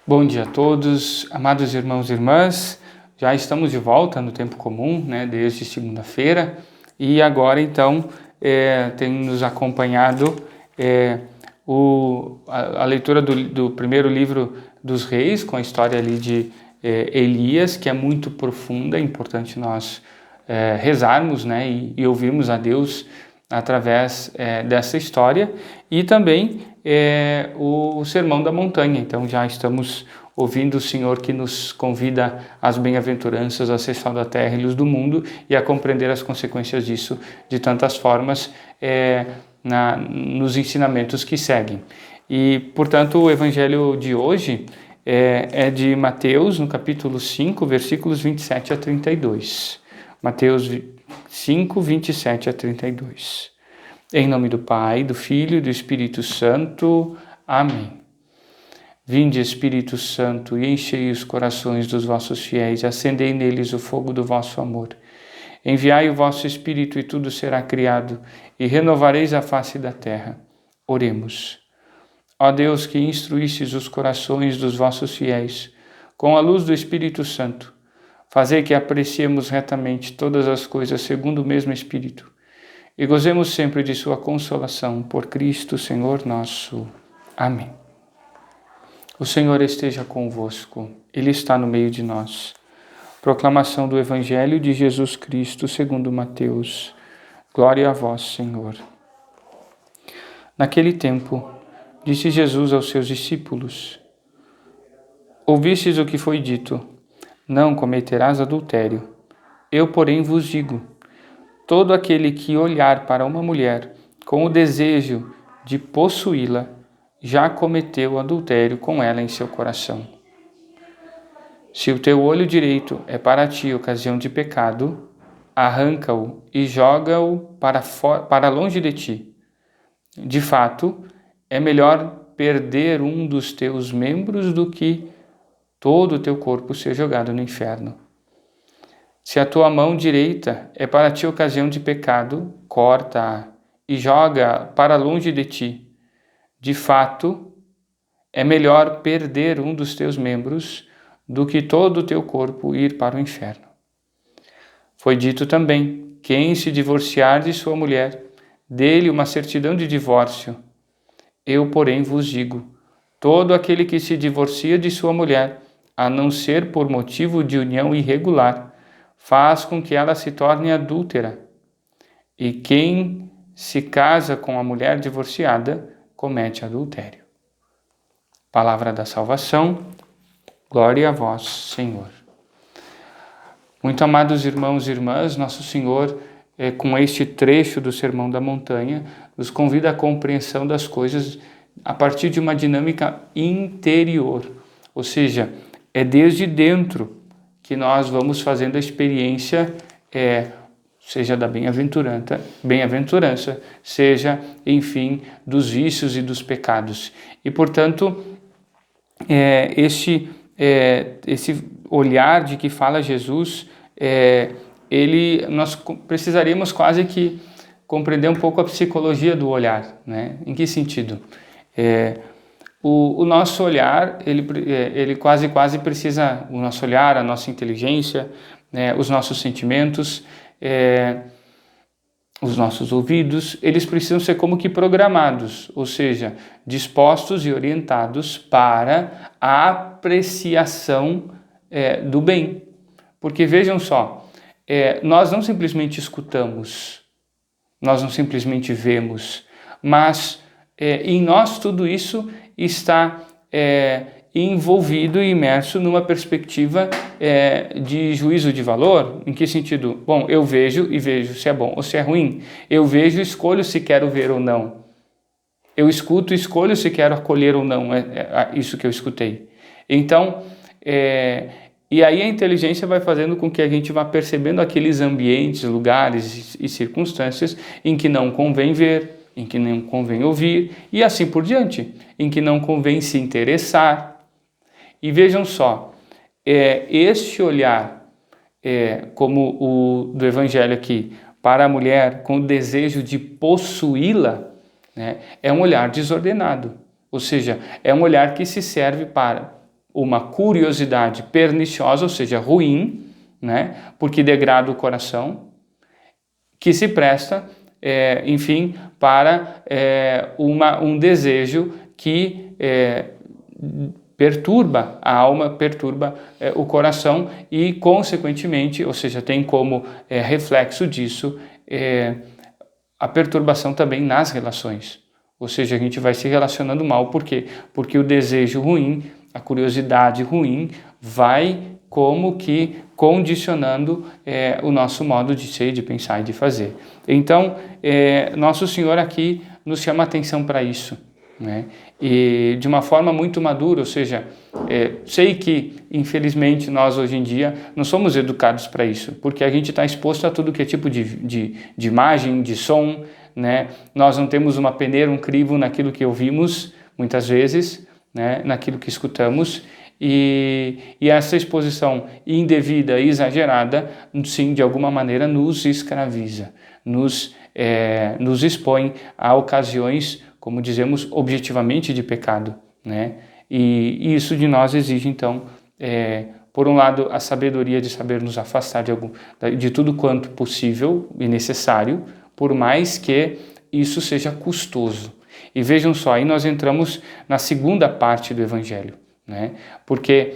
Bom dia a todos, amados irmãos e irmãs. Já estamos de volta no tempo comum, desde segunda-feira, e agora então tem nos acompanhado a leitura do primeiro livro dos Reis, com a história ali de Elias, que é muito profunda. É importante nós rezarmos, e ouvirmos a Deus através dessa história, e também o Sermão da Montanha. Então já estamos ouvindo o Senhor que nos convida às bem-aventuranças, a ser sal da terra e luz do mundo, e a compreender as consequências disso de tantas formas nos ensinamentos que seguem. E, portanto, o Evangelho de hoje é de Mateus, no capítulo 5, versículos 27 a 32. Mateus 5, 27 a 32. Em nome do Pai, do Filho e do Espírito Santo. Amém. Vinde, Espírito Santo, e enchei os corações dos vossos fiéis, e acendei neles o fogo do vosso amor. Enviai o vosso Espírito, e tudo será criado, e renovareis a face da terra. Oremos. Ó Deus, que instruístes os corações dos vossos fiéis, com a luz do Espírito Santo, fazei que apreciemos retamente todas as coisas segundo o mesmo Espírito, e gozemos sempre de sua consolação, por Cristo, Senhor nosso. Amém. O Senhor esteja convosco, Ele está no meio de nós. Proclamação do Evangelho de Jesus Cristo segundo Mateus. Glória a vós, Senhor. Naquele tempo, disse Jesus aos seus discípulos: Ouvistes o que foi dito, não cometerás adultério. Eu, porém, vos digo, todo aquele que olhar para uma mulher com o desejo de possuí-la, já cometeu adultério com ela em seu coração. Se o teu olho direito é para ti ocasião de pecado, arranca-o e joga-o para longe de ti. De fato, é melhor perder um dos teus membros do que todo o teu corpo ser jogado no inferno. Se a tua mão direita é para ti ocasião de pecado, corta-a e joga-a para longe de ti. De fato, é melhor perder um dos teus membros do que todo o teu corpo ir para o inferno. Foi dito também: quem se divorciar de sua mulher, dê-lhe uma certidão de divórcio. Eu, porém, vos digo, todo aquele que se divorcia de sua mulher, a não ser por motivo de união irregular, faz com que ela se torne adúltera. E quem se casa com a mulher divorciada, comete adultério. Palavra da salvação, glória a vós, Senhor. Muito amados irmãos e irmãs, nosso Senhor, com este trecho do Sermão da Montanha, nos convida à compreensão das coisas a partir de uma dinâmica interior, ou seja, é desde dentro que nós vamos fazendo a experiência, seja da bem-aventurança, seja, enfim, dos vícios e dos pecados. E, portanto, esse olhar de que fala Jesus, nós precisaríamos quase que compreender um pouco a psicologia do olhar, né? Em que sentido? O nosso olhar, ele quase precisa, o nosso olhar, a nossa inteligência, os nossos sentimentos, os nossos ouvidos, eles precisam ser como que programados, ou seja, dispostos e orientados para a apreciação do bem. Porque vejam só, nós não simplesmente escutamos, nós não simplesmente vemos, mas em nós tudo isso está envolvido e imerso numa perspectiva de juízo de valor. Em que sentido? Bom, eu vejo e vejo se é bom ou se é ruim. Eu vejo e escolho se quero ver ou não. Eu escuto e escolho se quero acolher ou não isso que eu escutei. Então, e aí a inteligência vai fazendo com que a gente vá percebendo aqueles ambientes, lugares e circunstâncias em que não convém ver, em que não convém ouvir, e assim por diante, em que não convém se interessar. E vejam só, este olhar, como o do Evangelho aqui, para a mulher com o desejo de possuí-la, né, é um olhar desordenado, ou seja, é um olhar que se serve uma curiosidade perniciosa, ou seja, ruim, né? Porque degrada o coração, que se presta, enfim, para um desejo que perturba a alma, perturba o coração e, consequentemente, ou seja, tem como reflexo disso a perturbação também nas relações. Ou seja, a gente vai se relacionando mal. Por quê? Porque o desejo ruim, a curiosidade ruim, vai como que condicionando o nosso modo de ser, de pensar e de fazer. Então, Nosso Senhor aqui nos chama a atenção para isso, né? E de uma forma muito madura, ou seja, sei que, infelizmente, nós hoje em dia não somos educados para isso, porque a gente está exposto a tudo que é tipo de imagem, de som, né? Nós não temos uma peneira, um crivo naquilo que ouvimos, muitas vezes, né? Naquilo que escutamos, e essa exposição indevida e exagerada, sim, de alguma maneira nos escraviza, nos expõe a ocasiões, como dizemos, objetivamente de pecado, né? E isso de nós exige, então, por um lado, a sabedoria de saber nos afastar de tudo quanto possível e necessário, por mais que isso seja custoso. E vejam só, aí nós entramos na segunda parte do Evangelho, né? Porque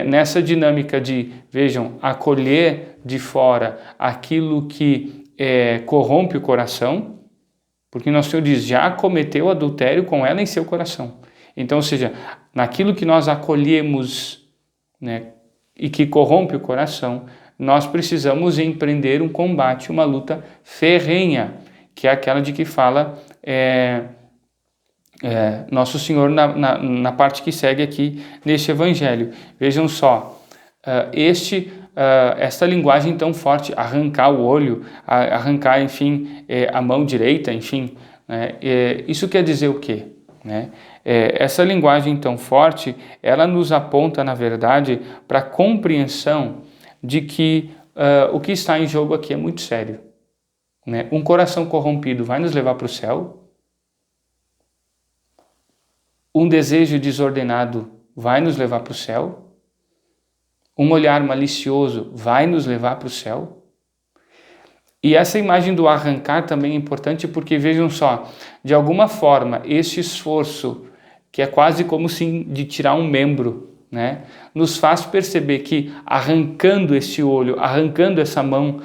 nessa dinâmica de, vejam, acolher de fora aquilo que corrompe o coração, porque nosso Senhor diz, já cometeu adultério com ela em seu coração. Então, ou seja, naquilo que nós acolhemos, né, e que corrompe o coração, nós precisamos empreender um combate, uma luta ferrenha, que é aquela de que fala Nosso Senhor na parte que segue aqui neste Evangelho. Vejam só, esta linguagem tão forte, arrancar o olho, arrancar, enfim, a mão direita, enfim, né? Isso quer dizer o quê? Né? Essa linguagem tão forte, ela nos aponta, na verdade, para a compreensão de que o que está em jogo aqui é muito sério, né? Um coração corrompido vai nos levar para o céu? Um desejo desordenado vai nos levar para o céu? Um olhar malicioso vai nos levar para o céu? E essa imagem do arrancar também é importante porque, vejam só, de alguma forma, esse esforço, que é quase como se de tirar um membro, né, nos faz perceber que arrancando esse olho, arrancando essa mão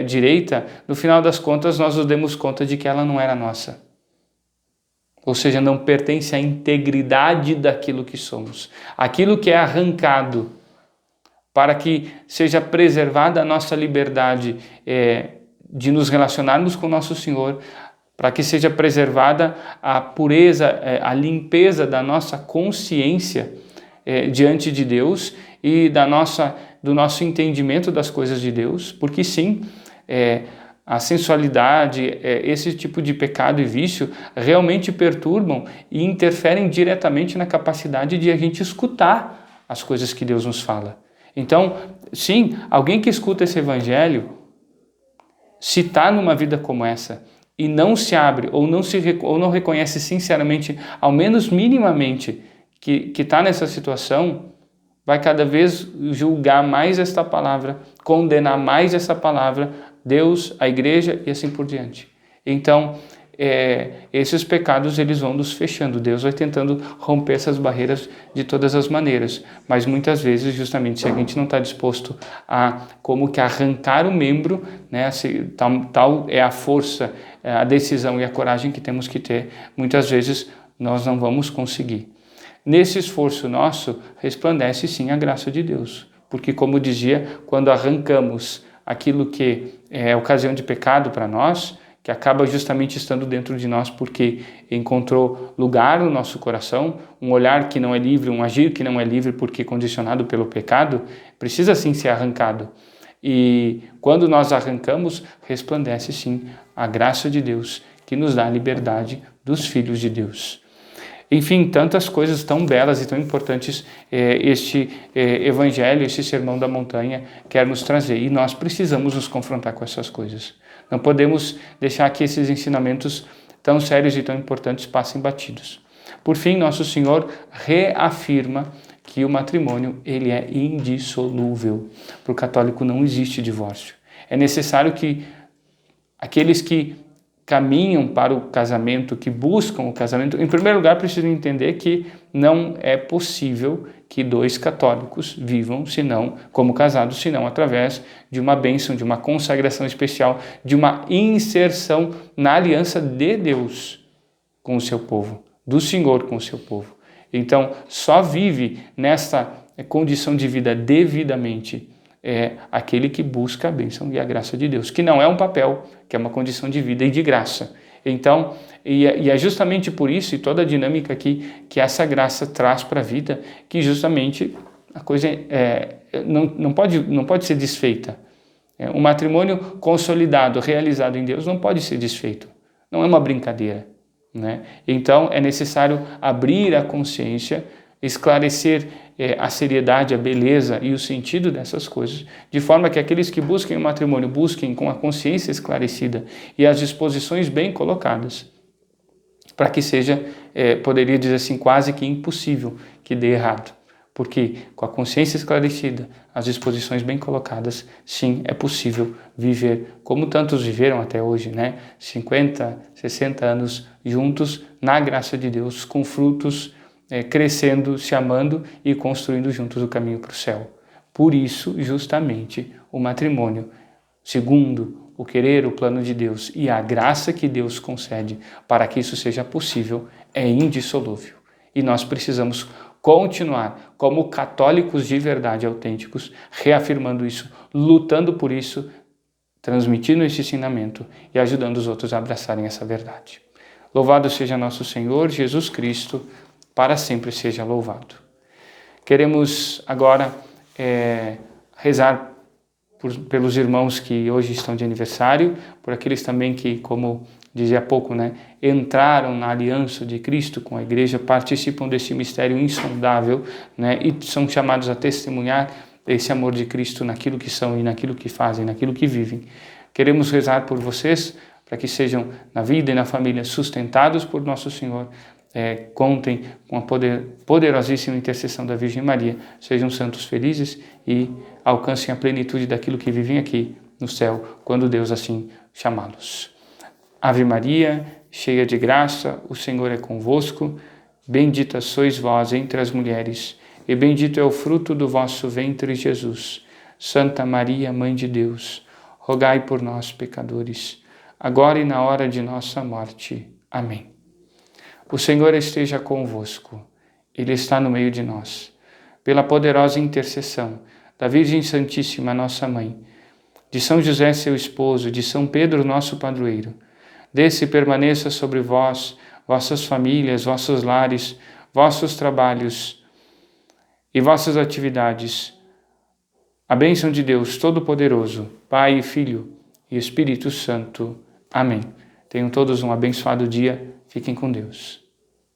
direita, no final das contas nós nos demos conta de que ela não era nossa. Ou seja, não pertence à integridade daquilo que somos. Aquilo que é arrancado para que seja preservada a nossa liberdade de nos relacionarmos com nosso Senhor, para que seja preservada a pureza, a limpeza da nossa consciência diante de Deus e do nosso entendimento das coisas de Deus, porque sim, a sensualidade, esse tipo de pecado e vício realmente perturbam e interferem diretamente na capacidade de a gente escutar as coisas que Deus nos fala. Então, sim, alguém que escuta esse Evangelho, se está numa vida como essa e não se abre ou não reconhece sinceramente, ao menos minimamente, que está nessa situação, vai cada vez julgar mais esta palavra, condenar mais essa palavra, Deus, a igreja e assim por diante. Então, esses pecados eles vão nos fechando. Deus vai tentando romper essas barreiras de todas as maneiras. Mas muitas vezes, justamente, se a gente não está disposto a como que arrancar o membro, né, tal é a força, a decisão e a coragem que temos que ter, muitas vezes nós não vamos conseguir. Nesse esforço nosso, resplandece sim a graça de Deus. Porque, como dizia, quando arrancamos aquilo que é ocasião de pecado para nós, que acaba justamente estando dentro de nós porque encontrou lugar no nosso coração, um olhar que não é livre, um agir que não é livre porque condicionado pelo pecado, precisa sim ser arrancado. E quando nós arrancamos, resplandece sim a graça de Deus, que nos dá a liberdade dos filhos de Deus. Enfim, tantas coisas tão belas e tão importantes este Evangelho, este Sermão da Montanha quer nos trazer. E nós precisamos nos confrontar com essas coisas. Não podemos deixar que esses ensinamentos tão sérios e tão importantes passem batidos. Por fim, Nosso Senhor reafirma que o matrimônio ele é indissolúvel. Para o católico não existe divórcio. É necessário que aqueles que caminham para o casamento, que buscam o casamento, em primeiro lugar precisam entender que não é possível que dois católicos vivam senão como casados, senão através de uma bênção, de uma consagração especial, de uma inserção na aliança de Deus com o seu povo, do Senhor com o seu povo. Então, só vive nessa condição de vida devidamente aquele que busca a bênção e a graça de Deus, que não é um papel, que é uma condição de vida e de graça. Então, e é justamente por isso, e toda a dinâmica que essa graça traz para a vida, que justamente a coisa não pode ser desfeita. Um matrimônio consolidado, realizado em Deus, não pode ser desfeito. Não é uma brincadeira, né? Então, é necessário abrir a consciência, esclarecer a seriedade, a beleza e o sentido dessas coisas, de forma que aqueles que busquem o matrimônio busquem com a consciência esclarecida e as disposições bem colocadas, para que seja, poderia dizer assim, quase que impossível que dê errado. Porque com a consciência esclarecida, as disposições bem colocadas, sim, é possível viver como tantos viveram até hoje, né? 50, 60 anos juntos, na graça de Deus, com frutos, crescendo, se amando e construindo juntos o caminho para o céu. Por isso, justamente, o matrimônio, segundo o querer, o plano de Deus e a graça que Deus concede para que isso seja possível, é indissolúvel. E nós precisamos continuar como católicos de verdade autênticos, reafirmando isso, lutando por isso, transmitindo esse ensinamento e ajudando os outros a abraçarem essa verdade. Louvado seja nosso Senhor Jesus Cristo, para sempre seja louvado. Queremos agora rezar pelos irmãos que hoje estão de aniversário, por aqueles também que, como dizia há pouco, né, entraram na aliança de Cristo com a Igreja, participam desse mistério insondável, né, e são chamados a testemunhar esse amor de Cristo naquilo que são e naquilo que fazem, naquilo que vivem. Queremos rezar por vocês, para que sejam na vida e na família sustentados por nosso Senhor, contem com a poderosíssima intercessão da Virgem Maria, sejam santos felizes e alcancem a plenitude daquilo que vivem aqui no céu, quando Deus assim chamá-los. Ave Maria, cheia de graça, o Senhor é convosco, bendita sois vós entre as mulheres, e bendito é o fruto do vosso ventre, Jesus. Santa Maria, Mãe de Deus, rogai por nós, pecadores, agora e na hora de nossa morte. Amém. O Senhor esteja convosco, Ele está no meio de nós. Pela poderosa intercessão da Virgem Santíssima, nossa Mãe, de São José, seu esposo, de São Pedro, nosso padroeiro, desça e permaneça sobre vós, vossas famílias, vossos lares, vossos trabalhos e vossas atividades. A bênção de Deus Todo-Poderoso, Pai, Filho e Espírito Santo. Amém. Tenham todos um abençoado dia. Fiquem com Deus.